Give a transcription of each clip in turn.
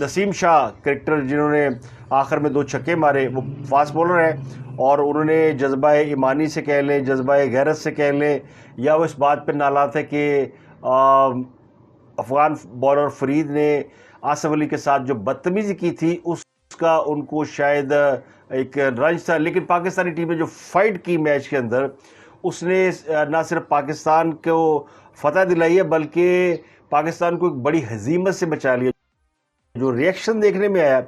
نسیم شاہ cricketer جنہوں نے آخر میں 2 چھکے مارے، وہ فاسٹ بولر ہیں، اور انہوں نے جذبہ ایمانی سے کہہ لیں، جذبہ غیرت سے کہہ لیں، یا وہ اس بات پہ نالات ہے کہ افغان بالر فرید نے آصف علی کے ساتھ جو بدتمیزی کی تھی اس کا ان کو شاید ایک رنج تھا، لیکن پاکستانی ٹیم نے جو فائٹ کی میچ کے اندر، اس نے نہ صرف پاکستان کو فتح دلائی ہے بلکہ پاکستان کو ایک بڑی ہزیمت سے بچا لیا۔ جو ریئیکشن دیکھنے میں آیا،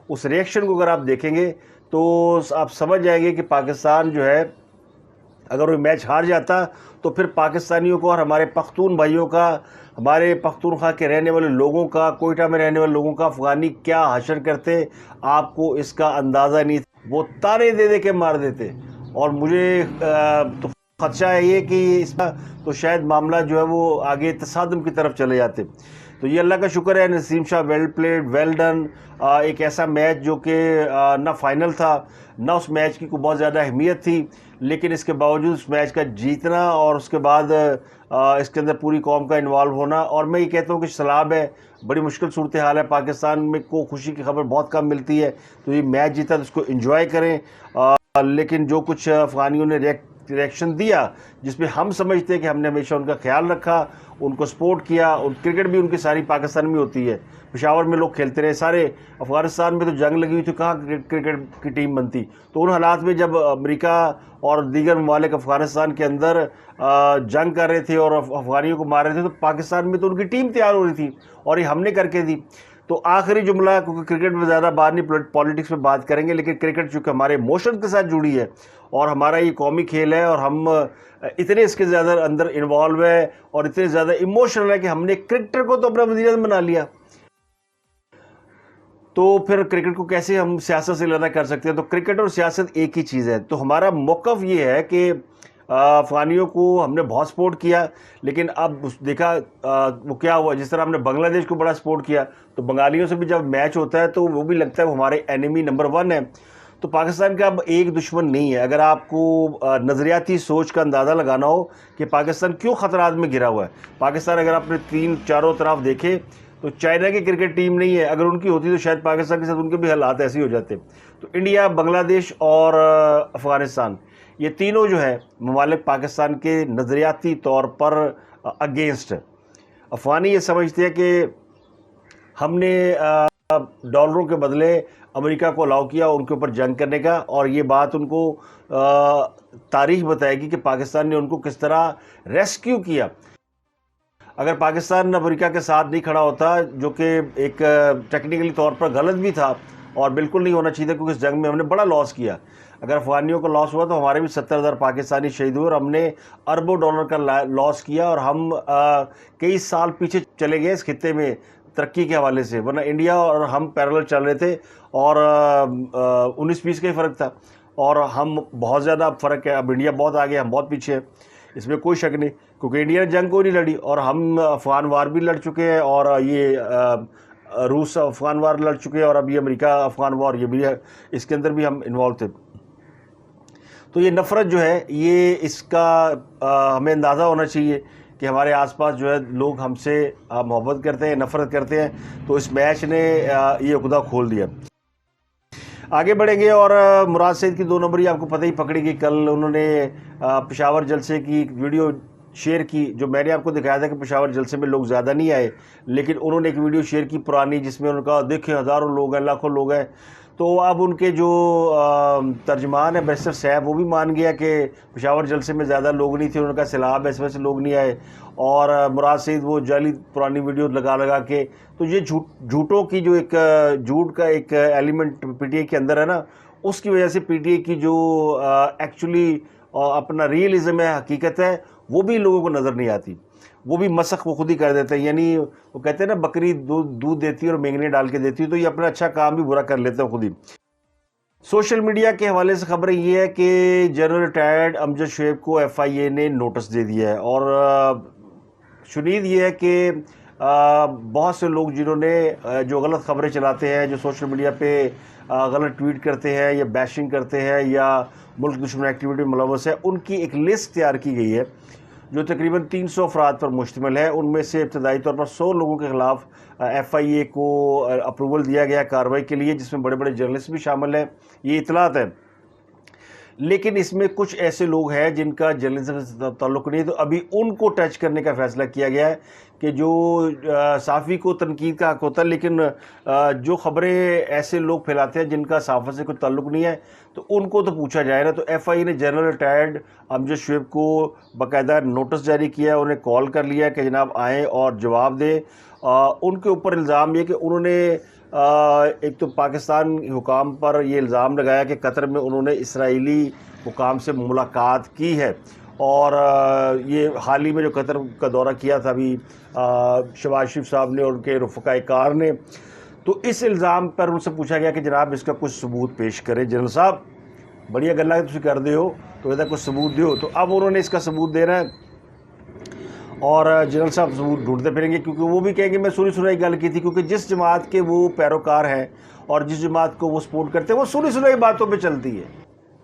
اس ریئیکشن کو اگر آپ دیکھیں گے تو آپ سمجھ جائیں گے کہ پاکستان جو ہے اگر وہ میچ ہار جاتا تو پھر پاکستانیوں کو اور ہمارے پختون بھائیوں کا، ہمارے پختونخوا کے رہنے والے لوگوں کا، کوئٹہ میں رہنے والے لوگوں کا افغانی کیا حشر کرتے، آپ کو اس کا اندازہ نہیں تھا۔ وہ تانے دے دے کے مار دیتے، اور مجھے تو خدشہ ہے یہ کہ اس کا تو شاید معاملہ جو ہے وہ آگے تصادم کی طرف چلے جاتے۔ تو یہ اللہ کا شکر ہے، نسیم شاہ ویل پلیڈ، ویل ڈن۔ ایک ایسا میچ جو کہ نہ فائنل تھا، نہ اس میچ کی کوئی بہت زیادہ اہمیت تھی، لیکن اس کے باوجود اس میچ کا جیتنا اور اس کے بعد اس کے اندر پوری قوم کا انوالو ہونا، اور میں یہ کہتا ہوں کہ سلام ہے، بڑی مشکل صورتحال ہے، پاکستان میں کو خوشی کی خبر بہت کم ملتی ہے، تو یہ میچ جیتا تو اس کو انجوائے کریں۔ لیکن جو کچھ افغانیوں نے ریئیکشن دیا، جس میں ہم سمجھتے ہیں کہ ہم نے ہمیشہ ان کا خیال رکھا، ان کو سپورٹ کیا، اور کرکٹ بھی ان کی ساری پاکستان میں ہوتی ہے، پشاور میں لوگ کھیلتے رہے سارے، افغانستان میں تو جنگ لگی ہوئی تھی، کہاں کرکٹ کی ٹیم بنتی، تو ان حالات میں جب امریکہ اور دیگر ممالک افغانستان کے اندر جنگ کر رہے تھے اور افغانیوں کو مار رہے تھے، تو پاکستان میں تو ان کی ٹیم تیار ہو رہی تھی، اور یہ ہم نے کر کے دی۔ تو آخری جملہ، کیونکہ کرکٹ میں زیادہ بات نہیں، پالیٹکس میں بات کریں گے، لیکن کرکٹ چونکہ ہمارے ایموشن کے ساتھ جڑی ہے اور ہمارا یہ قومی کھیل ہے، اور ہم اتنے اس کے زیادہ اندر انوالو ہے اور اتنے زیادہ ایموشنل ہے کہ ہم نے کرکٹر کو تو اپنا وزیر اعظم بنا لیا، تو پھر کرکٹ کو کیسے ہم سیاست سے لینا کر سکتے ہیں؟ تو کرکٹ اور سیاست ایک ہی چیز ہے۔ تو ہمارا موقف یہ ہے کہ افغانیوں کو ہم نے بہت سپورٹ کیا، لیکن اب دیکھا وہ کیا ہوا، جس طرح ہم نے بنگلہ دیش کو بڑا سپورٹ کیا، تو بنگالیوں سے بھی جب میچ ہوتا ہے تو وہ بھی لگتا ہے وہ ہمارے اینیمی نمبر 1 ہے۔ تو پاکستان کا اب ایک دشمن نہیں ہے۔ اگر آپ کو نظریاتی سوچ کا اندازہ لگانا ہو کہ پاکستان کیوں خطرات میں گرا ہوا ہے، پاکستان اگر آپ نے چاروں طرف دیکھے تو چائنا کی کرکٹ ٹیم نہیں ہے، اگر ان کی ہوتی تو شاید پاکستان کے ساتھ ان کے بھی حالات ایسے ہی ہو جاتے۔ تو انڈیا، بنگلہ دیش اور افغانستان، یہ تینوں جو ہے ممالک پاکستان کے نظریاتی طور پر اگینسٹ ہے۔ افغانی یہ سمجھتے ہیں کہ ہم نے ڈالروں کے بدلے امریکہ کو الاؤ کیا ان کے اوپر جنگ کرنے کا، اور یہ بات ان کو تاریخ بتائے گی کہ پاکستان نے ان کو کس طرح ریسکیو کیا۔ اگر پاکستان امریکہ کے ساتھ نہیں کھڑا ہوتا، جو کہ ایک ٹیکنیکلی طور پر غلط بھی تھا اور بالکل نہیں ہونا چاہیے تھا، کیونکہ اس جنگ میں ہم نے بڑا لاس کیا، اگر افغانیوں کا لاس ہوا تو ہمارے بھی 70,000 پاکستانی شہید ہوئے، اور ہم نے اربوں ڈالر کا لاس کیا، اور ہم کئی سال پیچھے چلے گئے اس خطے میں ترقی کے حوالے سے، ورنہ انڈیا اور ہم پیرلل چل رہے تھے، اور 19-20 کا ہی فرق تھا، اور ہم بہت زیادہ اب فرق ہے، اب انڈیا بہت آگے، ہم بہت پیچھے ہیں، اس میں کوئی شک نہیں، کیونکہ انڈیا نے جنگ کوئی نہیں لڑی، اور ہم افغان وار بھی لڑ چکے ہیں، اور یہ روس افغان وار لڑ چکے ہیں، اور اب یہ امریکہ افغان وار یہ بھی ہے، اس کے اندر بھی ہم انوالو تھے۔ تو یہ نفرت جو ہے، یہ اس کا ہمیں اندازہ ہونا چاہیے کہ ہمارے آس پاس جو ہے لوگ ہم سے محبت کرتے ہیں، نفرت کرتے ہیں، تو اس میچ نے یہ عقدہ کھول دیا۔ آگے بڑھیں گے، اور مراد سعید کی 2 نمبری آپ کو پتہ ہی پکڑی گئی، کل انہوں نے پشاور جلسے کی ایک ویڈیو شیئر کی، جو میں نے آپ کو دکھایا تھا کہ پشاور جلسے میں لوگ زیادہ نہیں آئے، لیکن انہوں نے ایک ویڈیو شیئر کی پرانی، جس میں انہوں نے کہا دیکھیں ہزاروں لوگ ہیں، لاکھوں لوگ ہیں۔ تو اب ان کے جو ترجمان ہے بیرسٹر صاحب، وہ بھی مان گیا کہ پشاور جلسے میں زیادہ لوگ نہیں تھے، انہوں نے کہا سیلاب ہے، اس وجہ سے لوگ نہیں آئے، اور مراد سعید وہ جعلی پرانی ویڈیو لگا کے، تو یہ جھوٹوں کی جو ایک جھوٹ کا ایک ایلیمنٹ پی ٹی اے کے اندر ہے نا، اس کی وجہ سے پی ٹی اے کی جو ایکچولی اپنا ریئلزم ہے، حقیقت ہے، وہ بھی لوگوں کو نظر نہیں آتی، وہ بھی مسخ وہ خود ہی کر دیتے ہیں۔ یعنی وہ کہتے ہیں نا، بکری دودھ دیتی ہے اور مینگنے ڈال کے دیتی ہے، تو یہ اپنا اچھا کام بھی برا کر لیتے ہیں خود ہی۔ سوشل میڈیا کے حوالے سے خبریں یہ ہے کہ جنرل ریٹائرڈ امجد شعیب کو ایف آئی اے نے نوٹس دے دیا ہے، اور شنید یہ ہے کہ بہت سے لوگ جنہوں نے جو غلط خبریں چلاتے ہیں، جو سوشل میڈیا پہ غلط ٹویٹ کرتے ہیں یا بیشنگ کرتے ہیں یا ملک دشمن ایکٹیویٹی میں ملوث ہے، ان کی ایک لسٹ تیار کی گئی ہے، جو تقریباً 300 افراد پر مشتمل ہے. ان میں سے ابتدائی طور پر 100 لوگوں کے خلاف FIA کو اپروول دیا گیا کارروائی کے لیے، جس میں بڑے بڑے جرنلسٹ بھی شامل ہیں. یہ اطلاعات ہیں. لیکن اس میں کچھ ایسے لوگ ہیں جن کا جرنلزم سے تعلق نہیں ہے، تو ابھی ان کو ٹچ کرنے کا فیصلہ کیا گیا ہے کہ جو صحافی کو تنقید کا حق ہوتا ہے، لیکن جو خبریں ایسے لوگ پھیلاتے ہیں جن کا صحافت سے کوئی تعلق نہیں ہے، تو ان کو تو پوچھا جائے نا. تو FIA نے جنرل ریٹائرڈ امجد شعیب کو باقاعدہ نوٹس جاری کیا ہے، انہیں کال کر لیا کہ جناب آئیں اور جواب دیں. ان کے اوپر الزام یہ کہ انہوں نے ایک تو پاکستان حکام پر یہ الزام لگایا کہ قطر میں انہوں نے اسرائیلی حکام سے ملاقات کی ہے، اور یہ حال ہی میں جو قطر کا دورہ کیا تھا ابھی شہباز شریف صاحب نے اور ان کے رفقائے کار نے، تو اس الزام پر ان سے پوچھا گیا کہ جناب اس کا کچھ ثبوت پیش کریں. جنرل صاحب بڑی گلا تھی کر دے ہو تو یہ کچھ ثبوت دیو. تو اب انہوں نے اس کا ثبوت دینا ہے، اور جنرل صاحب ثبوت ڈھونڈتے پھریں گے، کیونکہ وہ بھی کہیں گے میں سنی سنائی گل کی تھی، کیونکہ جس جماعت کے وہ پیروکار ہیں اور جس جماعت کو وہ سپورٹ کرتے ہیں وہ سنی سنائی باتوں پہ چلتی ہے.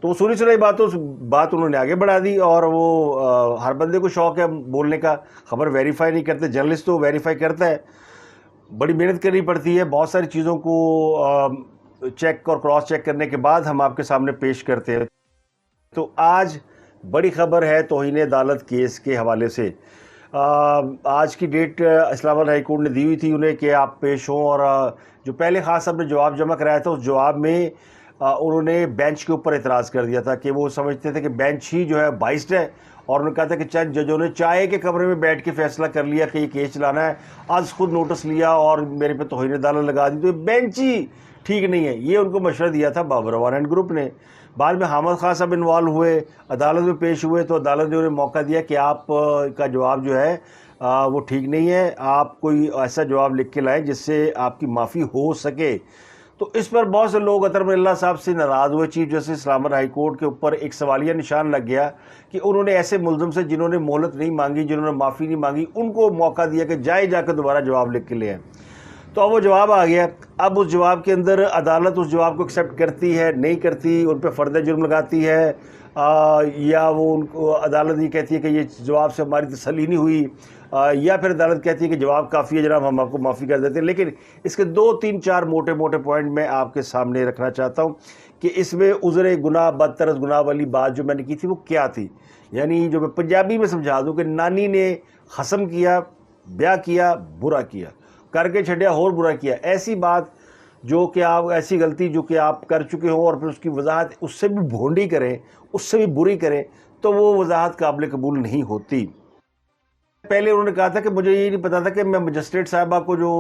تو وہ سنی سنائی بات انہوں نے آگے بڑھا دی، اور وہ ہر بندے کو شوق ہے بولنے کا، خبر ویریفائی نہیں کرتے. جرنلسٹ تو ویریفائی کرتا ہے، بڑی محنت کرنی پڑتی ہے، بہت ساری چیزوں کو چیک اور کراس چیک کرنے کے بعد ہم آپ کے سامنے پیش کرتے ہیں. تو آج بڑی خبر ہے توہین عدالت کیس کے حوالے سے. آج کی ڈیٹ اسلام آباد ہائی کورٹ نے دی ہوئی تھی انہیں کہ آپ پیش ہوں، اور جو پہلے خان صاحب نے جواب جمع کرایا تھا اس جواب میں انہوں نے بینچ کے اوپر اعتراض کر دیا تھا کہ وہ سمجھتے تھے کہ بینچ ہی جو ہے بائسڈ ہے، اور انہوں نے کہا تھا کہ چند ججوں نے چائے کے کمرے میں بیٹھ کے فیصلہ کر لیا کہ یہ کیس چلانا ہے، آج خود نوٹس لیا اور میرے پہ توہین عدالت لگا دی، تو یہ بینچ ہی ٹھیک نہیں ہے. یہ ان کو مشورہ دیا تھا بابر روان اینڈ گروپ نے. بعد میں حامد خان صاحب انوالو ہوئے، عدالت میں پیش ہوئے، تو عدالت نے انہیں موقع دیا کہ آپ کا جواب جو ہے وہ ٹھیک نہیں ہے، آپ کوئی ایسا جواب لکھ کے لائیں جس سے آپ کی معافی ہو سکے. تو اس پر بہت سے لوگ اطہر من اللہ صاحب سے ناراض ہوئے. چیف جسٹس اسلام آباد ہائی کورٹ کے اوپر ایک سوالیہ نشان لگ گیا کہ انہوں نے ایسے ملزم سے جنہوں نے مہلت نہیں مانگی، جنہوں نے معافی نہیں مانگی، ان کو موقع دیا کہ جا کے دوبارہ جواب لکھ کے لے آئیں. تو اب وہ جواب آ گیا. اب اس جواب کے اندر عدالت اس جواب کو ایکسیپٹ کرتی ہے، نہیں کرتی، ان پہ فرد جرم لگاتی ہے، یا وہ ان کو عدالت یہ کہتی ہے کہ یہ جواب سے ہماری تسلی نہیں ہوئی، یا پھر عدالت کہتی ہے کہ جواب کافی ہے جناب، ہم آپ کو معافی کر دیتے ہیں. لیکن اس کے 2 3 4 موٹے موٹے پوائنٹ میں آپ کے سامنے رکھنا چاہتا ہوں کہ اس میں عذر گناہ بدترس گناہ والی بات جو میں نے کی تھی وہ کیا تھی. یعنی جو میں پنجابی میں سمجھا دوں کہ نانی نے خصم کیا، بیاہ کیا، برا کیا، کر کے چھڈیا اور برا کیا. ایسی بات جو کہ آپ، ایسی غلطی جو کہ آپ کر چکے ہوں اور پھر اس کی وضاحت اس سے بھی بھونڈی کریں، اس سے بھی بری کریں، تو وہ وضاحت قابل قبول نہیں ہوتی. پہلے انہوں نے کہا تھا کہ مجھے یہ نہیں پتا تھا کہ میں مجسٹریٹ صاحبہ کو جو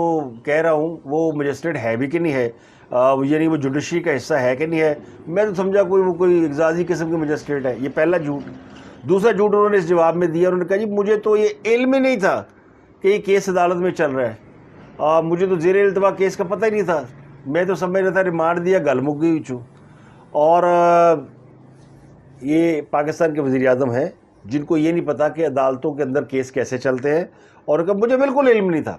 کہہ رہا ہوں وہ مجسٹریٹ ہے بھی کہ نہیں ہے، یعنی وہ جوڈیشری کا حصہ ہے کہ نہیں ہے. میں تو سمجھا کوئی اعزازی قسم کی مجسٹریٹ ہے. یہ پہلا جھوٹ. دوسرا جھوٹ انہوں نے اس جواب میں دیا، انہوں نے کہا جی مجھے تو یہ علم ہی نہیں تھا کہ یہ کیس عدالت میں چل رہا ہے، مجھے تو زیر التوا کیس کا پتہ ہی نہیں تھا، میں تو سمجھ رہا تھا ریمانڈ دیا گل مک گئی چھو. اور یہ پاکستان کے وزیر اعظم ہیں جن کو یہ نہیں پتا کہ عدالتوں کے اندر کیس کیسے چلتے ہیں، اور کہ مجھے بالکل علم نہیں تھا.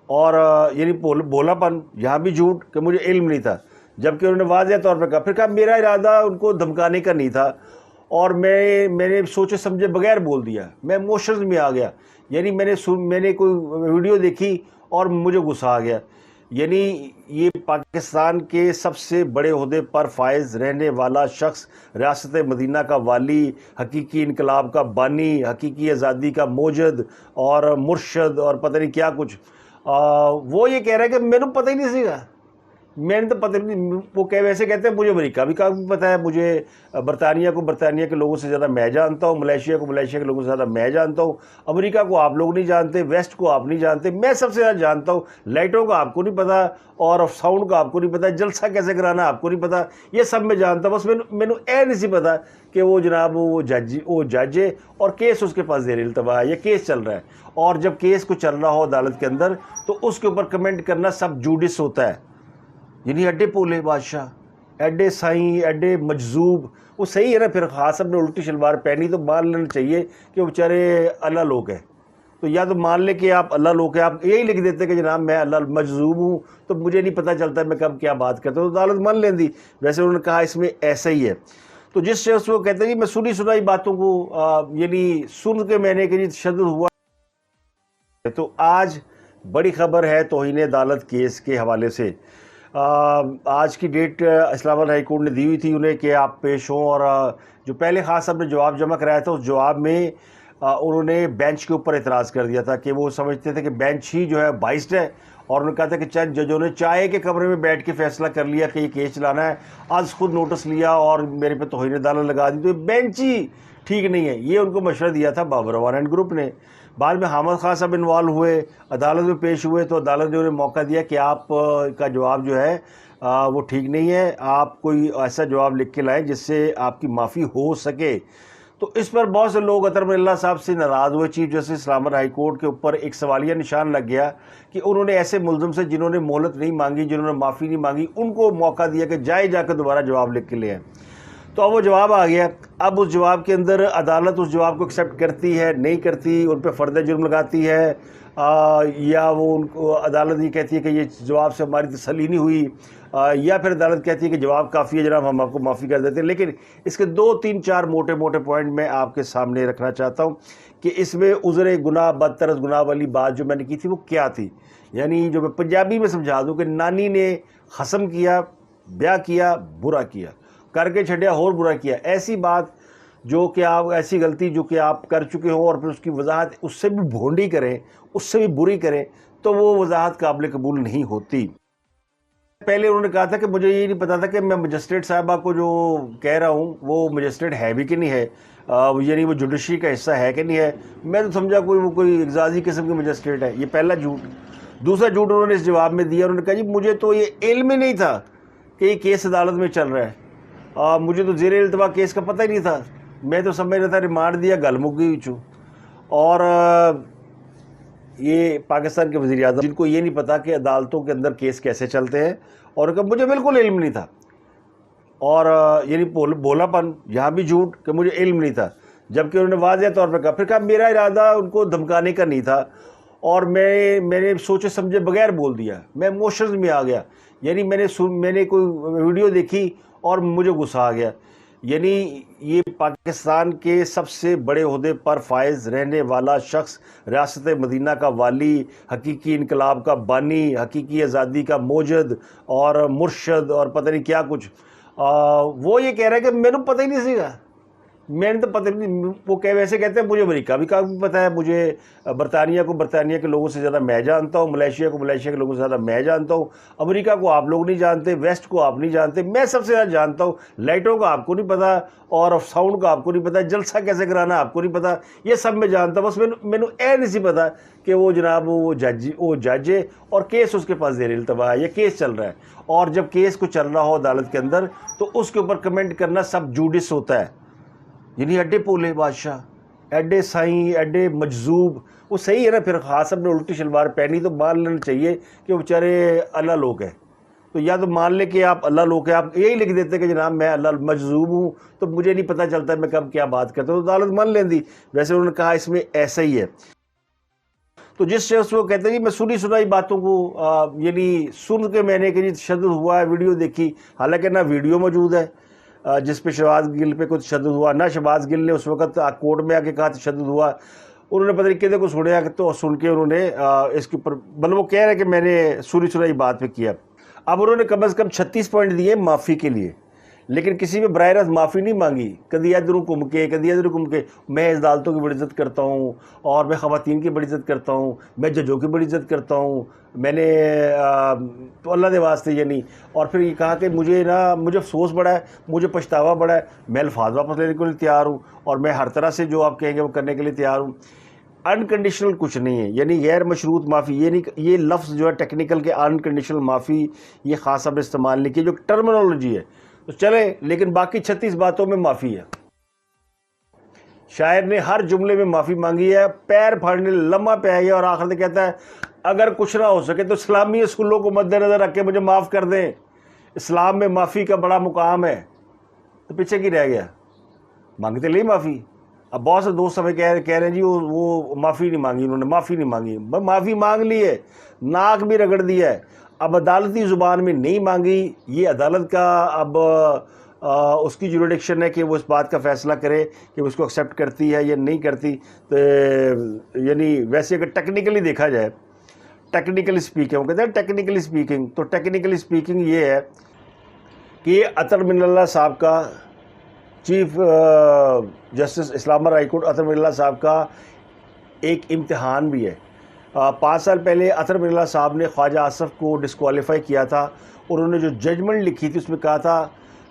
اور یعنی بولا پن، یہاں بھی جھوٹ کہ مجھے علم نہیں تھا، جبکہ انہوں نے واضح طور پہ کہا. پھر کہا میرا ارادہ ان کو دھمکانے کا نہیں تھا، اور میں نے سوچے سمجھے بغیر بول دیا، میں ایموشنز میں آ گیا. یعنی میں نے کوئی ویڈیو دیکھی اور مجھے غصہ آ گیا. یعنی یہ پاکستان کے سب سے بڑے عہدے پر فائز رہنے والا شخص، ریاست مدینہ کا والی، حقیقی انقلاب کا بانی، حقیقی آزادی کا موجد اور مرشد اور پتہ نہیں کیا کچھ، وہ یہ کہہ رہا ہے کہ میرے کو پتہ ہی نہیں سیکھا، میں نے تو پتہ نہیں. وہ ویسے کہتے ہیں مجھے امریکہ بھی کافی پتہ ہے، مجھے برطانیہ کو برطانیہ کے لوگوں سے زیادہ میں جانتا ہوں، ملیشیا کو ملیشیا کے لوگوں سے زیادہ میں جانتا ہوں، امریکہ کو آپ لوگ نہیں جانتے، ویسٹ کو آپ نہیں جانتے، میں سب سے زیادہ جانتا ہوں. لائٹوں کا آپ کو نہیں پتا، اور ساؤنڈ کا آپ کو نہیں پتا، جلسہ کیسے کرانا آپ کو نہیں پتا، یہ سب میں جانتا ہوں. بس میں نہیں سی پتا کہ وہ جناب وہ جج ہے اور کیس اس کے پاس زیر التوا ہے یا کیس چل رہا ہے. اور جب کیس کو چل رہا ہو عدالت کے اندر تو اس کے اوپر کمنٹ کرنا سب جوڈس ہوتا ہے. یعنی ایڈے پولے بادشاہ، ایڈے سائیں، ایڈے مجذوب. وہ صحیح ہے نا، پھر خاص صاحب نے الٹی شلوار پہنی تو مان لینا چاہیے کہ وہ بیچارے اللہ لوگ ہیں. تو یا تو مان لے کہ آپ اللہ لوگ ہیں، آپ یہی لکھ دیتے کہ جناب میں اللہ مجذوب ہوں تو مجھے نہیں پتہ چلتا میں کب کیا بات کرتا ہوں، تو عدالت مان لیندی. ویسے انہوں نے کہا اس میں ایسا ہی ہے. تو جس شخص کو کہتے ہیں جی میں سنی سنائی باتوں کو یعنی سن کے میں نے کہ جی تشدد ہوا. تو آج بڑی خبر ہے توہین عدالت کیس کے حوالے سے. آج کی ڈیٹ اسلام آباد ہائی کورٹ نے دی ہوئی تھی انہیں کہ آپ پیش ہوں, اور جو پہلے خاص صاحب نے جواب جمع کرایا تھا اس جواب میں انہوں نے بینچ کے اوپر اعتراض کر دیا تھا کہ وہ سمجھتے تھے کہ بینچ ہی جو ہے بائسڈ ہے, اور انہوں نے کہا تھا کہ چند ججوں نے چائے کے کمرے میں بیٹھ کے فیصلہ کر لیا کہ یہ کیس چلانا ہے, آج خود نوٹس لیا اور میرے پہ توہین عدالت لگا دی, تو یہ بینچ ہی ٹھیک نہیں ہے. یہ ان کو مشورہ دیا تھا بابر روان اینڈ گروپ نے. بعد میں حامد خان صاحب انوالو ہوئے, عدالت میں پیش ہوئے, تو عدالت نے انہیں موقع دیا کہ آپ کا جواب جو ہے وہ ٹھیک نہیں ہے, آپ کوئی ایسا جواب لکھ کے لائیں جس سے آپ کی معافی ہو سکے. تو اس پر بہت سے لوگ اطہر اللہ صاحب سے ناراض ہوئے. چیف جسٹس اسلام آباد ہائی کورٹ کے اوپر ایک سوالیہ نشان لگ گیا کہ انہوں نے ایسے ملزم سے جنہوں نے مہلت نہیں مانگی, جنہوں نے معافی نہیں مانگی, ان کو موقع دیا کہ جائے جا کے دوبارہ جواب لکھ کے لے آئیں. تو اب وہ جواب آ گیا. اب اس جواب کے اندر عدالت اس جواب کو ایکسیپٹ کرتی ہے, نہیں کرتی, ان پہ فرد جرم لگاتی ہے, یا وہ ان کو عدالت یہ کہتی ہے کہ یہ جواب سے ہماری تسلی نہیں ہوئی, یا پھر عدالت کہتی ہے کہ جواب کافی ہے جناب, ہم آپ کو معافی کر دیتے ہیں. لیکن اس کے 2 3 4 موٹے موٹے پوائنٹ میں آپ کے سامنے رکھنا چاہتا ہوں کہ اس میں عذر گناہ بدترس گناہ والی بات جو میں نے کی تھی وہ کیا تھی. یعنی جو میں پنجابی میں سمجھا دوں کہ نانی نے خصم کیا, بیاہ کیا, برا کیا, کر کے چھڈیا اور برا کیا. ایسی بات جو کہ آپ, ایسی غلطی جو کہ آپ کر چکے ہوں اور پھر اس کی وضاحت اس سے بھی بھونڈی کریں, اس سے بھی بری کریں, تو وہ وضاحت قابل قبول نہیں ہوتی. پہلے انہوں نے کہا تھا کہ مجھے یہ نہیں پتا تھا کہ میں مجسٹریٹ صاحبہ کو جو کہہ رہا ہوں وہ مجسٹریٹ ہے بھی کہ نہیں ہے, یعنی وہ جوڈیشری کا حصہ ہے کہ نہیں ہے. میں تو سمجھا وہ کوئی اعزازی قسم کی مجسٹریٹ ہے. یہ پہلا جھوٹ. دوسرا جھوٹ انہوں نے اس جواب میں دیا, انہوں نے کہا جی مجھے تو یہ علم ہی نہیں تھا کہ یہ کیس عدالت میں چل رہا ہے, مجھے تو زیر التوا کیس کا پتہ ہی نہیں تھا, میں تو سمجھ رہا تھا ریمانڈ دیا گل مک گئی چھو. اور یہ پاکستان کے وزیر اعظم جن کو یہ نہیں پتا کہ عدالتوں کے اندر کیس کیسے چلتے ہیں, اور کہ مجھے بالکل علم نہیں تھا. اور یعنی بولا پن, یہاں بھی جھوٹ کہ مجھے علم نہیں تھا, جبکہ انہوں نے واضح طور پہ کہا. پھر کہا میرا ارادہ ان کو دھمکانے کا نہیں تھا, اور میں نے سوچے سمجھے بغیر بول دیا, میں ایموشنز میں آ گیا. یعنی میں نے کوئی ویڈیو دیکھی اور مجھے غصہ آ گیا. یعنی یہ پاکستان کے سب سے بڑے عہدے پر فائز رہنے والا شخص, ریاست مدینہ کا والی, حقیقی انقلاب کا بانی, حقیقی آزادی کا موجد اور مرشد اور پتہ نہیں کیا کچھ, وہ یہ کہہ رہا ہے کہ میں نے پتہ ہی نہیں سیکھا, میں نے تو پتہ نہیں. وہ ویسے کہتے ہیں مجھے امریکہ بھی کافی پتہ ہے, مجھے برطانیہ کو برطانیہ کے لوگوں سے زیادہ میں جانتا ہوں, ملیشیا کو ملیشیا کے لوگوں سے زیادہ میں جانتا ہوں, امریکہ کو آپ لوگ نہیں جانتے, ویسٹ کو آپ نہیں جانتے, میں سب سے زیادہ جانتا ہوں. لائٹوں کا آپ کو نہیں پتا, اور ساؤنڈ کا آپ کو نہیں پتا, جلسہ کیسے کرانا آپ کو نہیں پتا, یہ سب میں جانتا ہوں. بس میں نہیں سی پتا کہ وہ جناب وہ جج ہے اور کیس اس کے پاس زیر التوا ہے یا کیس چل رہا ہے. اور جب کیس کو چل رہا ہو عدالت کے اندر تو اس کے اوپر کمنٹ کرنا سب جوڈس ہوتا ہے. یعنی ایڈے پولے بادشاہ, ایڈے سائیں, ایڈے مجذوب. وہ صحیح ہے نا, پھر خاص صاحب نے الٹی شلوار پہنی تو مان لینا چاہیے کہ وہ بیچارے اللہ لوگ ہیں. تو یا تو مان لے کہ آپ اللہ لوگ ہیں, آپ یہی لکھ دیتے کہ جناب میں اللہ مجذوب ہوں تو مجھے نہیں پتہ چلتا میں کب کیا بات کرتا ہوں, تو عدالت مان لیندی. ویسے انہوں نے کہا اس میں ایسا ہی ہے. تو جس شخص کو کہتے ہیں جی میں سنی سنائی باتوں کو یعنی سن کے میں نے کہ جی تشدد ہوا ہے, ویڈیو دیکھی, حالانکہ نہ ویڈیو موجود ہے جس پہ شہباز گل پہ کوئی تشدد ہوا, نہ شہباز گل نے اس وقت کورٹ میں آ کے کہا تشدد ہوا. انہوں نے پتہ نہیں کدے کو سنیا, تو سن کے انہوں نے اس کے اوپر بلکہ وہ کہہ رہے ہیں کہ میں نے سنی سنائی بات پہ کیا. اب انہوں نے کم از کم 36 پوائنٹ دیے معافی کے لیے, لیکن کسی میں براہ راست معافی نہیں مانگی. کدی ادھروں گھوم کے کدی ادھروں گھوم کے میں عدالتوں کی بڑی عزت کرتا ہوں, اور میں خواتین کی بڑی عزت کرتا ہوں, میں ججوں کی بڑی عزت کرتا ہوں, میں نے تو اللہ دے واسطے یعنی. اور پھر یہ کہا کہ مجھے افسوس بڑا ہے, مجھے پچھتاوا بڑا ہے, میں الفاظ واپس لینے کے لیے تیار ہوں, اور میں ہر طرح سے جو آپ کہیں گے وہ کرنے کے لیے تیار ہوں. انکنڈیشنل کچھ نہیں ہے, یعنی غیر مشروط معافی. یہ لفظ جو ہے ٹیکنیکل کے انکنڈیشنل معافی یہ خاص اب استعمال نہیں کیا, جو ٹرمنالوجی ہے تو چلے, لیکن باقی 36 باتوں میں معافی ہے. شاعر نے ہر جملے میں معافی مانگی ہے, پیر پھاڑنے لمحہ پہ آئی ہے, اور آخر میں کہتا ہے اگر کچھ نہ ہو سکے تو اسلامی اصولوں کو مد نظر رکھ کے مجھے معاف کر دیں, اسلام میں معافی کا بڑا مقام ہے. تو پیچھے کی رہ گیا, مانگتے لے معافی. اب بہت سے دوست ہمیں کہہ رہے ہیں جی وہ معافی نہیں مانگی, انہوں نے معافی نہیں مانگی. معافی مانگ لی ہے, ناک بھی رگڑ دیا ہے, اب عدالتی زبان میں نہیں مانگی. یہ عدالت کا اب اس کی جوریڈکشن ہے کہ وہ اس بات کا فیصلہ کرے کہ وہ اس کو ایکسیپٹ کرتی ہے یا نہیں کرتی. تو یعنی ویسے اگر ٹیکنیکلی دیکھا جائے، ٹیکنیکلی اسپیکنگ، وہ کہتے ہیں ٹیکنیکلی اسپیکنگ، تو ٹیکنیکلی اسپیکنگ یہ ہے کہ یہ اطہر من اللہ صاحب کا، چیف جسٹس اسلام آباد ہائی کورٹ اطہر من اللہ صاحب کا ایک امتحان بھی ہے. 5 سال پہلے اطہر من اللہ صاحب نے خواجہ آصف کو ڈسکوالیفائی کیا تھا. انہوں نے جو ججمنٹ لکھی تھی اس میں کہا تھا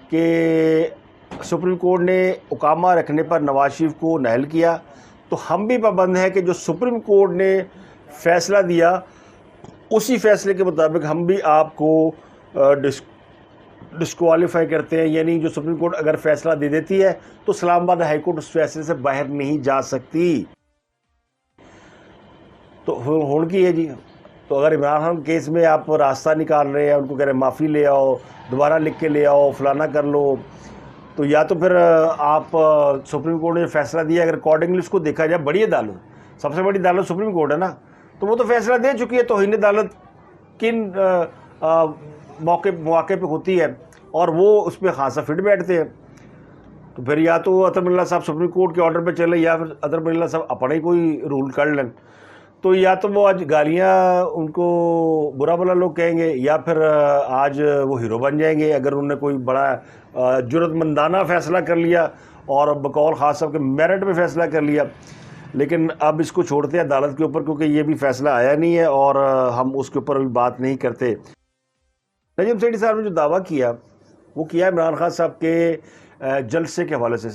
کہ سپریم کورٹ نے اقامہ رکھنے پر نواز شریف کو نااہل کیا، تو ہم بھی پابند ہیں کہ جو سپریم کورٹ نے فیصلہ دیا اسی فیصلے کے مطابق ہم بھی آپ کو ڈسکوالیفائی کرتے ہیں. یعنی جو سپریم کورٹ اگر فیصلہ دے دیتی ہے تو اسلام آباد ہائی کورٹ اس فیصلے سے باہر نہیں جا سکتی. تو ہون کی ہے جی. تو اگر عمران خان کیس میں آپ راستہ نکال رہے ہیں، ان کو کہہ رہے ہیں معافی لے آؤ، دوبارہ لکھ کے لے آؤ، فلانا کر لو، تو یا تو پھر آپ سپریم کورٹ نے فیصلہ دیا، اگر اکارڈنگلی اس کو دیکھا جائے، بڑی عدالت، سب سے بڑی عدالت سپریم کورٹ ہے نا، تو وہ تو فیصلہ دے چکی ہے. توہین عدالت کن مواقع پہ ہوتی ہے اور وہ اس پہ خاصا فٹ بیٹھتے ہیں. تو پھر یا تو اطہر من اللہ صاحب سپریم کورٹ کے آرڈر پہ چلے، یا پھر اطہر من اللہ صاحب اپنا ہی کوئی رول کر لیں. تو یا تو وہ آج گالیاں ان کو برا بھلا لوگ کہیں گے، یا پھر آج وہ ہیرو بن جائیں گے اگر انہوں نے کوئی بڑا جرات مندانہ فیصلہ کر لیا اور بقول خاص صاحب کے میرٹ میں فیصلہ کر لیا. لیکن اب اس کو چھوڑتے ہیں عدالت کے اوپر، کیونکہ یہ بھی فیصلہ آیا نہیں ہے اور ہم اس کے اوپر ابھی بات نہیں کرتے. نجم سیٹھی صاحب نے جو دعویٰ کیا وہ کیا عمران خان صاحب کے جلسے کے حوالے سے.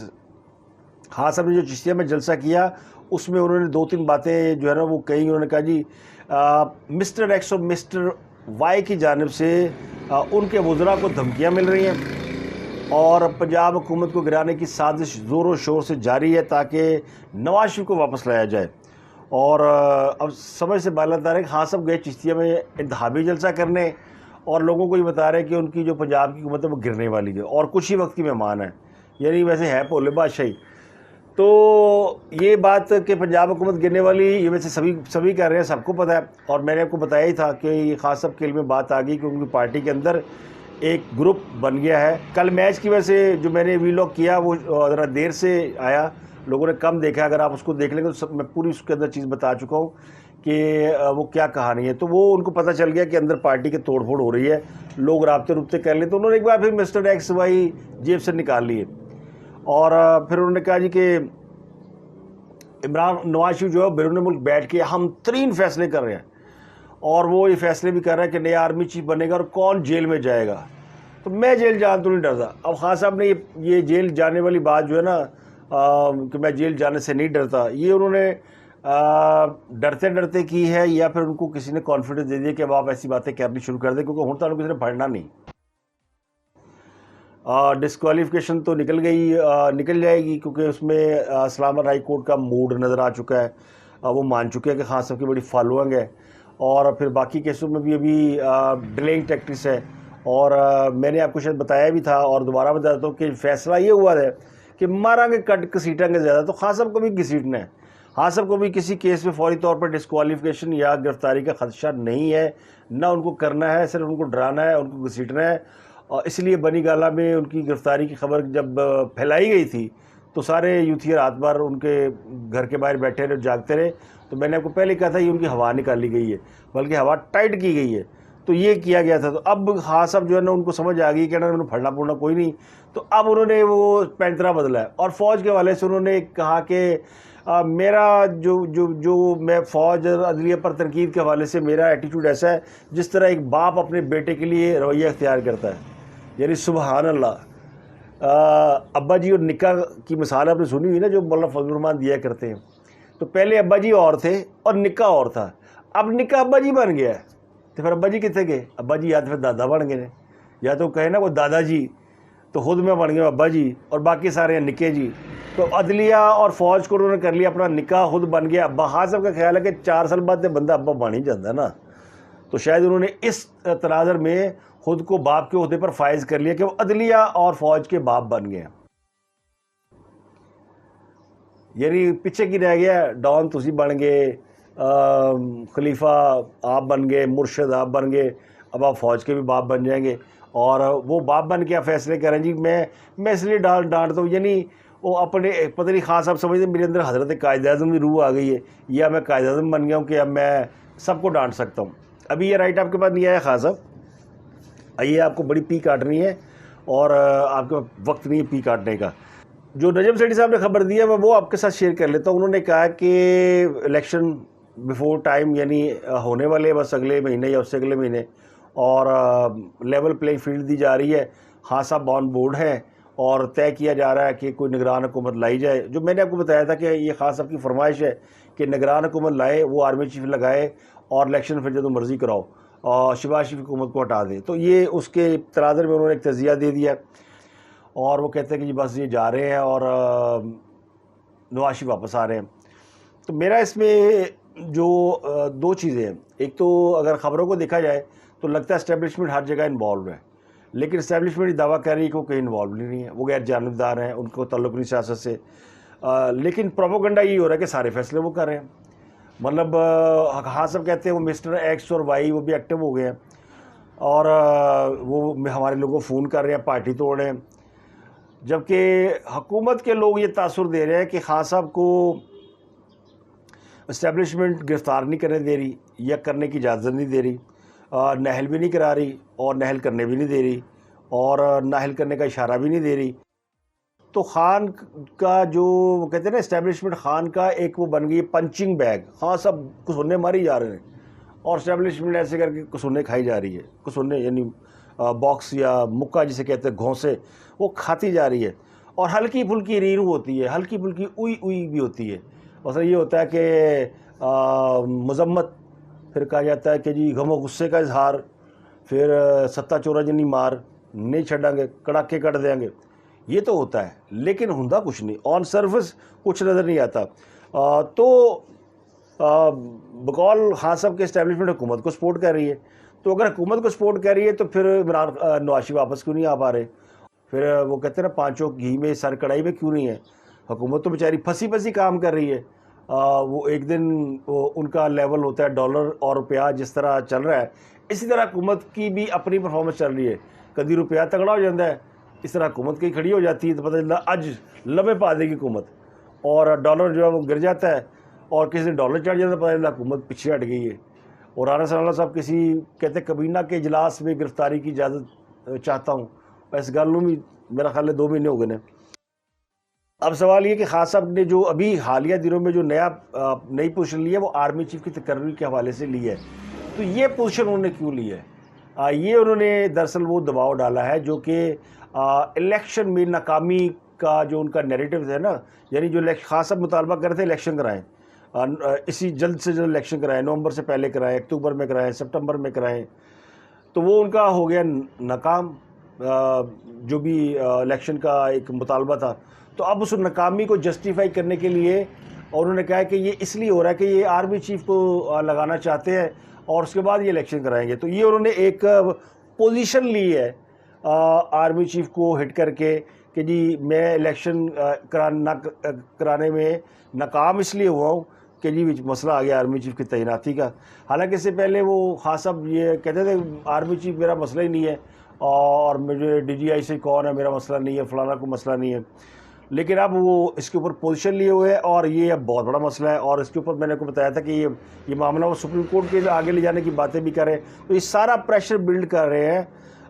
خان صاحب نے جو چشتیہ میں جلسہ کیا اس میں انہوں نے 2-3 باتیں جو ہے نا وہ کہیں. انہوں نے کہا جی مسٹر ایکس اور مسٹر وائی کی جانب سے ان کے وزراء کو دھمکیاں مل رہی ہیں اور پنجاب حکومت کو گرانے کی سازش زور و شور سے جاری ہے تاکہ نواز شریف کو واپس لایا جائے. اور اب سمجھ سے بالا تر ہے کہ خان صاحب گئے چشتیہ میں انتخابی جلسہ کرنے اور لوگوں کو یہ بتا رہے ہیں کہ ان کی جو پنجاب کی حکومت ہے وہ گرنے والی ہے اور کچھ ہی وقت کی مہمان ہے. یعنی ویسے ہے بھولے بادشاہی. تو یہ بات کہ پنجاب حکومت گرنے والی یہ ویسے سبھی کہہ رہے ہیں، سب کو پتہ ہے. اور میں نے آپ کو بتایا ہی تھا کہ یہ خان صاحب کے علم میں بات آ گئی کہ ان کی پارٹی کے اندر ایک گروپ بن گیا ہے. کل میچ کی وجہ سے جو میں نے ویلاگ کیا وہ ذرا دیر سے آیا، لوگوں نے کم دیکھا. اگر آپ اس کو دیکھ لیں گے تو میں پوری اس کے اندر چیز بتا چکا ہوں کہ وہ کیا کہانی ہے. تو وہ ان کو پتہ چل گیا کہ اندر پارٹی کے توڑ پھوڑ ہو رہی ہے، لوگ رابطے کر لیں. تو انہوں نے ایک بار پھر مسٹر ایکس وائی جیب سے نکال لیے اور پھر انہوں نے کہا جی کہ نواز شریف جو ہے بیرون ملک بیٹھ کے اہم ترین فیصلے کر رہے ہیں اور وہ یہ فیصلے بھی کر رہا ہے کہ نیا آرمی چیف بنے گا اور کون جیل میں جائے گا. تو میں جیل جان تو نہیں ڈرتا. اب خان صاحب نے یہ جیل جانے والی بات جو ہے نا کہ میں جیل جانے سے نہیں ڈرتا، یہ انہوں نے ڈرتے کی ہے یا پھر ان کو کسی نے کانفیڈنس دے دیا کہ اب آپ ایسی باتیں کرنی شروع کر دیں، کیونکہ ہوں تو کسی نے پڑھنا نہیں. ڈسکوالیفیکیشن تو نکل جائے گی کیونکہ اس میں اسلام آباد ہائی کورٹ کا موڈ نظر آ چکا ہے. وہ مان چکے ہیں کہ خان صاحب کی بڑی فالوئنگ ہے اور پھر باقی کیسوں میں بھی ابھی ڈیلیئنگ ٹیکٹکس ہے. اور میں نے آپ کو شاید بتایا بھی تھا اور دوبارہ بتاتا ہوں کہ فیصلہ یہ ہوا ہے کہ مارا گے کٹ گھسیٹیں گے زیادہ. تو خان صاحب کو بھی گھسیٹنا ہے. خان صاحب کو بھی کسی کیس میں فوری طور پر ڈسکوالیفیکیشن یا گرفتاری کا خدشہ نہیں ہے، نہ ان کو کرنا ہے، صرف ان کو ڈرانا ہے، ان کو گھسیٹنا ہے. اور اس لیے بنی گالہ میں ان کی گرفتاری کی خبر جب پھیلائی گئی تھی تو سارے یوتھی رات بھر ان کے گھر کے باہر بیٹھے رہے، جاگتے رہے. تو میں نے آپ کو پہلے کہا تھا یہ ان کی ہوا نکالی گئی ہے، بلکہ ہوا ٹائٹ کی گئی ہے. تو یہ کیا گیا تھا. تو اب خان صاحب جو ہے نا ان کو سمجھ آ گئی کہ انہوں نے پھڑنا پھوڑنا کوئی نہیں. تو اب انہوں نے وہ پینترا بدلا ہے اور فوج کے حوالے سے انہوں نے کہا کہ میرا جو میں فوج اور عدلیہ پر تنقید کے حوالے سے میرا ایٹیٹیوڈ ایسا ہے جس طرح ایک باپ اپنے بیٹے کے لیے رویہ اختیار کرتا ہے. یعنی سبحان اللہ. ابا جی اور نکاح کی مثال آپ نے سنی ہوئی نا جو مولانا فضل الرحمان دیا کرتے ہیں. تو پہلے ابا جی اور تھے اور نکاح اور تھا، اب نکاح ابا جی بن گیا ہے. تو پھر ابا جی کتنے گئے؟ ابا جی یا تو پھر دادا بن گئے، یا تو کہے نا وہ دادا جی، تو خود میں بن گیا ابا جی اور باقی سارے ہیں نکے جی. تو عدلیہ اور فوج کو انہوں نے کر لیا اپنا نکاح، خود بن گیا ابا. خان صاحب کا خیال ہے کہ 4 سال بعد بندہ ابا بن ہی جاتا ہے نا. تو شاید انہوں نے اس تناظر میں خود کو باپ کے عہدے پر فائز کر لیا کہ وہ عدلیہ اور فوج کے باپ بن گئے. یعنی پیچھے کی رہ گیا ڈان تسی بن گئے، خلیفہ آپ بن گئے، مرشد آپ بن گئے، اب آپ فوج کے بھی باپ بن جائیں گے. اور وہ باپ بن کے فیصلے کریں جی میں اس لیے ڈانٹتا ہوں، یعنی وہ اپنے پتہ نہیں خاص صاحب سمجھتے میرے اندر حضرت قائد اعظم کی روح آ گئی ہے، یا میں قائد اعظم بن گیا ہوں کہ اب میں سب کو ڈانٹ سکتا ہوں۔ ابھی یہ رائٹ آپ کے پاس نہیں آیا خاص صاحب، آئیے آپ کو بڑی پی کاٹنی ہے اور آپ کے وقت نہیں ہے پی کاٹنے کا۔ جو نجم سیٹھی صاحب نے خبر دی ہے میں وہ آپ کے ساتھ شیئر کر لیتا ہوں۔ انہوں نے کہا کہ الیکشن بیفور ٹائم یعنی ہونے والے بس اگلے مہینے یا اس سے اگلے مہینے، اور لیول پلینگ فیلڈ دی جا رہی ہے، خان صاحب آن بورڈ ہیں اور طے کیا جا رہا ہے کہ کوئی نگران حکومت لائی جائے۔ جو میں نے آپ کو بتایا تھا کہ یہ خان صاحب کی فرمائش ہے کہ نگران حکومت لائے، وہ آرمی چیف لگائے اور الیکشن پھر جب مرضی کراؤ اور شہباز شریف حکومت کو ہٹا دے۔ تو یہ اس کے تناظر میں انہوں نے ایک تجزیہ دے دیا اور وہ کہتے ہیں کہ جی بس یہ جا رہے ہیں اور نواز شریف واپس آ رہے ہیں۔ تو میرا اس میں جو دو چیزیں ہیں، ایک تو اگر خبروں کو دیکھا جائے تو لگتا ہے اسٹیبلشمنٹ ہر جگہ انوالو ہے، لیکن اسٹیبلشمنٹ یہ دعویٰ کر رہی ہے کہ وہ کہیں انوالو نہیں ہے، وہ غیر جانبدار ہیں، ان کو تعلق نہیں سیاست سے، لیکن پروپیگنڈا یہ ہو رہا ہے کہ سارے فیصلے وہ کر رہے ہیں۔ مطلب خان صاحب کہتے ہیں وہ مسٹر ایکس اور وائی وہ بھی ایکٹیو ہو گئے ہیں اور وہ ہمارے لوگوں کو فون کر رہے ہیں، پارٹی توڑ رہے ہیں، جبکہ حکومت کے لوگ یہ تاثر دے رہے ہیں کہ خان صاحب کو اسٹیبلشمنٹ گرفتار نہیں کرنے دے رہی یا کرنے کی اجازت نہیں دے رہی، نہل بھی نہیں کرا رہی اور نہل کرنے بھی نہیں دے رہی اور نہل کرنے کا اشارہ بھی نہیں دے رہی۔ تو خان کا جو وہ کہتے ہیں نا اسٹیبلشمنٹ، خان کا ایک وہ بن گئی پنچنگ بیگ، خان صاحب کسونے ماری جا رہے ہیں اور اسٹیبلشمنٹ ایسے کر کے کسونے کھائی جا رہی ہے، کسونے یعنی باکس یا مکہ جسے کہتے ہیں گھونسے، وہ کھاتی جا رہی ہے اور ہلکی پھلکی ریرو ہوتی ہے، ہلکی پھلکی اوئی بھی ہوتی ہے۔ مثلا یہ ہوتا ہے کہ مذمت، پھر کہا جاتا ہے کہ جی غم و غصے کا اظہار، پھر ستہ چورا جنی مار نہیں چھڑیں گے، کڑاکے کٹ دیں گے، یہ تو ہوتا ہے، لیکن ہوندا کچھ نہیں، آن سرفس کچھ نظر نہیں آتا۔ تو بقول خان صاحب کے اسٹیبلشمنٹ حکومت کو سپورٹ کر رہی ہے، تو اگر حکومت کو سپورٹ کر رہی ہے تو پھر نواز شریف واپس کیوں نہیں آ پا رہے؟ پھر وہ کہتے ہیں نا پانچوں گھی میں سر کڑائی میں کیوں نہیں ہے؟ حکومت تو بیچاری پھنسی کام کر رہی ہے۔ وہ ایک دن ان کا لیول ہوتا ہے ڈالر اور روپیہ جس طرح چل رہا ہے، اسی طرح حکومت کی بھی اپنی پرفارمنس چل رہی ہے، کبھی روپیہ تگڑا ہو جاتا ہے، اس طرح حکومت کی کھڑی ہو جاتی ہے تو پتہ چلتا اج لمبے پا دے گی حکومت، اور ڈالر جو ہے وہ گر جاتا ہے اور کسی دن ڈالر چڑھ جاتا ہے، پتہ چلتا حکومت پیچھے ہٹ گئی ہے۔ اور رانا ثناء اللہ صاحب کسی کہتے کابینہ کے اجلاس میں گرفتاری کی اجازت چاہتا ہوں، اس گل بھی میرا خیال ہے 2 مہینے ہو گئے ہیں۔ اب سوال یہ کہ خان صاحب نے جو ابھی حالیہ دنوں میں جو نئی پوزیشن لی ہے وہ آرمی چیف کی تقرری کے حوالے سے لی ہے، تو یہ پوزیشن انہوں نے کیوں لی ہے؟ یہ انہوں نے دراصل وہ دباؤ ڈالا ہے جو کہ الیکشن میں ناکامی کا جو ان کا نیریٹو ہے نا، یعنی جو خان صاحب مطالبہ کر رہے تھے الیکشن کرائیں، اسی جلد سے جلد الیکشن کرائیں، نومبر سے پہلے کرائیں، اکتوبر میں کرائیں، سپٹمبر میں کرائیں، تو وہ ان کا ہو گیا ناکام، جو بھی الیکشن کا ایک مطالبہ تھا۔ تو اب اس ناکامی کو جسٹیفائی کرنے کے لیے اور انہوں نے کہا کہ یہ اس لیے ہو رہا ہے کہ یہ آرمی چیف کو لگانا چاہتے ہیں اور اس کے بعد یہ الیکشن کرائیں گے۔ تو یہ انہوں نے ایک پوزیشن لی ہے آرمی چیف کو ہٹ کر کے کہ جی میں الیکشن کرانے میں ناکام اس لیے ہوا ہوں کہ جی مسئلہ آ گیا آرمی چیف کی تعیناتی کا۔ حالانکہ اس سے پہلے وہ خان صاحب یہ کہتے تھے آرمی چیف میرا مسئلہ ہی نہیں ہے اور مجھے ڈی جی آئی سے کون ہے میرا مسئلہ نہیں ہے، فلانا کو مسئلہ نہیں ہے، لیکن اب وہ اس کے اوپر پوزیشن لیے ہوئے ہیں اور یہ اب بہت بڑا مسئلہ ہے، اور اس کے اوپر میں نے کو بتایا تھا کہ یہ معاملہ وہ سپریم کورٹ کے آگے لے جانے کی باتیں بھی کر رہے ہیں۔ تو یہ سارا پریشر بلڈ کر رہے ہیں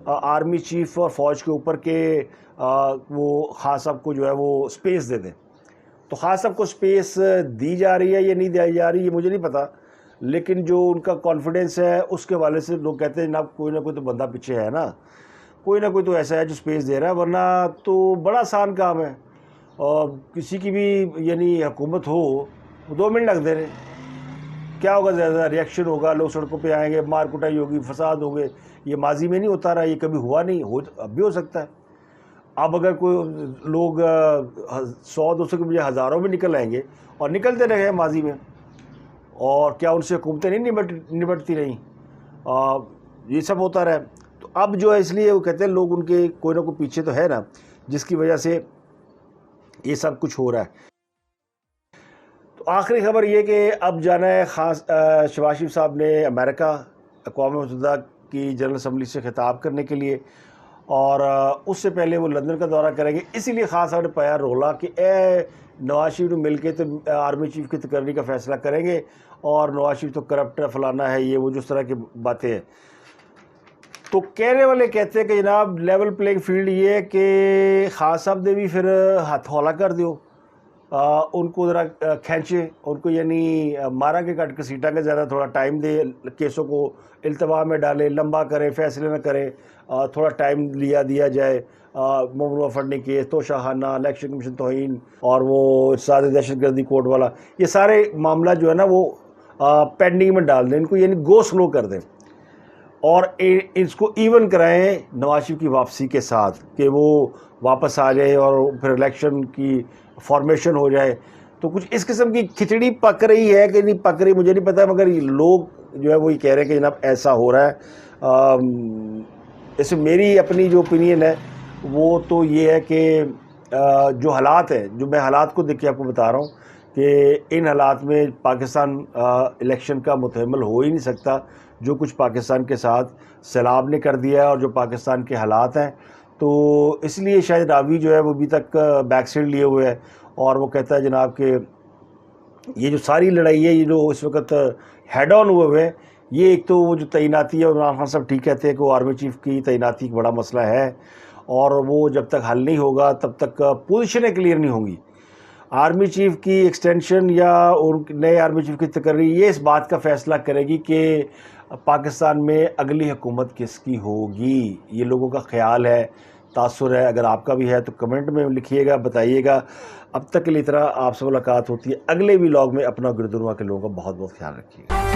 آرمی چیف اور فوج کے اوپر کہ وہ خان صاحب کو جو ہے وہ سپیس دے دیں۔ تو خان صاحب کو سپیس دی جا رہی ہے یا نہیں دی جا رہی یہ مجھے نہیں پتا، لیکن جو ان کا کانفیڈنس ہے اس کے حوالے سے لوگ کہتے ہیں نہ کوئی تو بندہ پیچھے ہے نا، کوئی نہ کوئی تو ایسا ہے جو سپیس دے رہا ہے، ورنہ تو بڑا آسان کام ہے، اور کسی کی بھی یعنی حکومت ہو 2 منٹ لگ دے رہے، کیا ہوگا، زیادہ ریئیکشن ہوگا، لوگ سڑکوں پہ آئیں گے، مار کٹائی ہوگی، فساد ہوں گے۔ یہ ماضی میں نہیں ہوتا رہا، یہ کبھی ہوا نہیں، اب بھی ہو سکتا ہے۔ اب اگر کوئی لوگ 100-200 کے بجائے ہزاروں میں نکل آئیں گے اور نکلتے رہے ہیں ماضی میں، اور کیا ان سے حکومتیں نہیں نمٹتی رہیں، یہ سب ہوتا رہا۔ تو اب جو ہے اس لیے وہ کہتے ہیں لوگ ان کے کوئی نہ کوئی پیچھے تو ہے نا، جس کی وجہ سے یہ سب کچھ ہو رہا ہے۔ تو آخری خبر یہ کہ اب جانا ہے شہباز شریف صاحب نے امریکہ، اقوام متحدہ کی جنرل اسمبلی سے خطاب کرنے کے لیے، اور اس سے پہلے وہ لندن کا دورہ کریں گے. اسی لیے خان صاحب نے پایا رولا کہ اے نواز شریف نے مل کے تو آرمی چیف کی تقرری کا فیصلہ کریں گے اور نواز شریف تو کرپٹ ہے، فلانا ہے، یہ وہ جس طرح کی باتیں ہیں. تو کہنے والے کہتے ہیں کہ جناب لیول پلینگ فیلڈ یہ ہے کہ خان صاحب نے بھی پھر ہاتھ ہولا کر دیو، ان کو ذرا کھینچے، ان کو یعنی مارا کے کٹ کے سیٹا کے زیادہ تھوڑا ٹائم دے، کیسوں کو التوا میں ڈالے، لمبا کرے، فیصلے نہ کرے، تھوڑا ٹائم دیا جائے. ممنوع فنڈنگ کیس، توشہ خانہ، الیکشن کمیشن توہین اور وہ ساد دہشت گردی کوڈ والا، یہ سارے معاملہ جو ہے نا وہ پینڈنگ میں ڈال دیں، ان کو یعنی گو سلو کر دیں اور اس کو ایون کرائیں نواز شریف کی واپسی کے ساتھ کہ وہ واپس آ جائے اور پھر الیکشن کی فارمیشن ہو جائے. تو کچھ اس قسم کی کھچڑی پک رہی ہے کہ نہیں پک رہی مجھے نہیں پتا، مگر لوگ جو ہے وہ یہ کہہ رہے ہیں کہ جناب ایسا ہو رہا ہے. اس میں میری اپنی جو اوپینین ہے وہ تو یہ ہے کہ جو حالات ہیں، جو میں حالات کو دیکھ کے آپ کو بتا رہا ہوں کہ ان حالات میں پاکستان الیکشن کا متحمل ہو ہی نہیں سکتا. جو کچھ پاکستان کے ساتھ سیلاب نے کر دیا ہے اور جو پاکستان کے حالات ہیں، تو اس لیے شاید راوی جو ہے وہ ابھی تک بیک سائڈ لیے ہوئے ہے اور وہ کہتا ہے جناب کہ یہ جو ساری لڑائی ہے، یہ جو اس وقت ہیڈ آن ہوئے ہیں، یہ ایک تو وہ جو تعیناتی ہے، عمران خان صاحب ٹھیک کہتے ہیں کہ وہ آرمی چیف کی تعیناتی ایک بڑا مسئلہ ہے اور وہ جب تک حل نہیں ہوگا تب تک پوزیشنیں کلیئر نہیں ہوں گی. آرمی چیف کی ایکسٹینشن یا نئے آرمی چیف کی تقرری یہ اس بات کا فیصلہ کرے گی کہ پاکستان میں اگلی حکومت کس کی ہوگی. یہ لوگوں کا خیال ہے، تاثر ہے. اگر آپ کا بھی ہے تو کمنٹ میں لکھیے گا، بتائیے گا. اب تک کے لیے اتنا. آپ سے ملاقات ہوتی ہے اگلے ولاگ میں. اپنا گردنوا کے لوگوں کا بہت بہت خیال رکھیے گا.